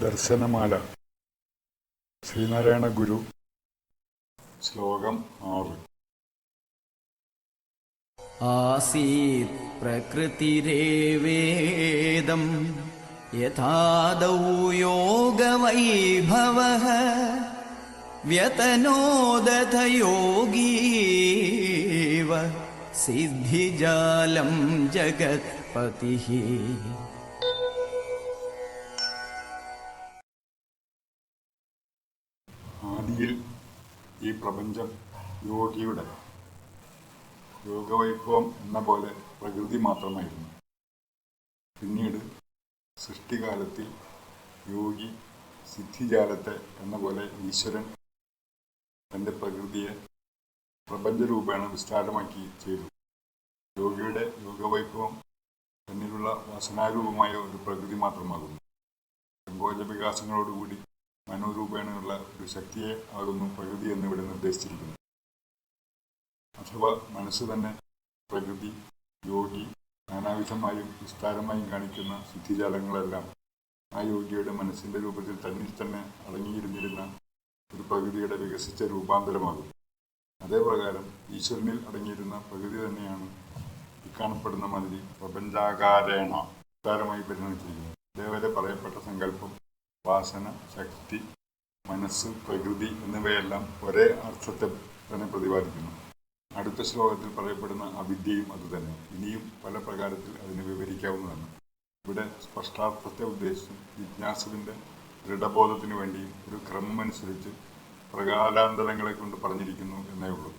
ദർശനമാല ശ്രീനാരായണ ഗുരു ശ്ലോകം 6. ആസീത് പ്രകൃതിരേവേദം യഥാദൗ യോഗവൈഭവഃ വ്യതനോദത യോഗീവ സിദ്ധിജാലം ജഗത്പതിഃ. ആദിയിൽ ഈ പ്രപഞ്ചം യോഗിയുടെ യോഗവൈഭവം എന്ന പോലെ പ്രകൃതി മാത്രമായിരുന്നു. പിന്നീട് സൃഷ്ടികാലത്തിൽ യോഗി സിദ്ധിജാലത്തെ എന്ന പോലെ ഈശ്വരൻ തൻ്റെ പ്രകൃതിയെ പ്രപഞ്ചരൂപേണ വിസ്താരമാക്കി ചെയ്തു. യോഗിയുടെ യോഗവൈഭവം തന്നിലുള്ള വാസനാരൂപമായ ഒരു പ്രകൃതി മാത്രമാകുന്നു. സങ്കോച വികാസങ്ങളോടുകൂടി മനോരൂപേണയുള്ള ഒരു ശക്തിയെ ആകുന്നു പ്രകൃതി എന്നിവിടെ നിർദ്ദേശിച്ചിരിക്കുന്നു. അഥവാ മനസ്സ് തന്നെ പ്രകൃതി, യോഗി നാനാവിധമായും വിസ്താരമായും കാണിക്കുന്ന സിദ്ധിജാലങ്ങളെല്ലാം ആ യോഗിയുടെ മനസ്സിൻ്റെ രൂപത്തിൽ തന്നിൽ തന്നെ അടങ്ങിയിരുന്നിരുന്ന ഒരു പ്രകൃതിയുടെ വികസിച്ച രൂപാന്തരമാകും. അതേപ്രകാരം ഈശ്വരനിൽ അടങ്ങിയിരുന്ന പ്രകൃതി തന്നെയാണ് ഇക്കാണപ്പെടുന്ന മാതിരി പ്രപഞ്ചാകാരേണ വിസ്താരമായി പരിണമിച്ചിരിക്കുന്നത്. ഇതേവരെ പറയപ്പെട്ട സങ്കല്പം, വാസന, ശക്തി, മനസ്സ്, പ്രകൃതി എന്നിവയെല്ലാം ഒരേ അർത്ഥത്തെ തന്നെ പ്രതിപാദിക്കുന്നു. അടുത്ത ശ്ലോകത്തിൽ പറയപ്പെടുന്ന അവിദ്യയും അതുതന്നെ. ഇനിയും പല പ്രകാരത്തിൽ അതിനെ വിവരിക്കാവുന്നതാണ്. ഇവിടെ സ്പഷ്ടാർത്ഥത്തെ ഉദ്ദേശിച്ച് ജിജ്ഞാസുവിൻ്റെ ദൃഢബോധത്തിനു വേണ്ടി ഒരു ക്രമമനുസരിച്ച് പ്രകാരാന്തരങ്ങളെ കൊണ്ട് പറഞ്ഞിരിക്കുന്നു എന്നേ ഉള്ളൂ.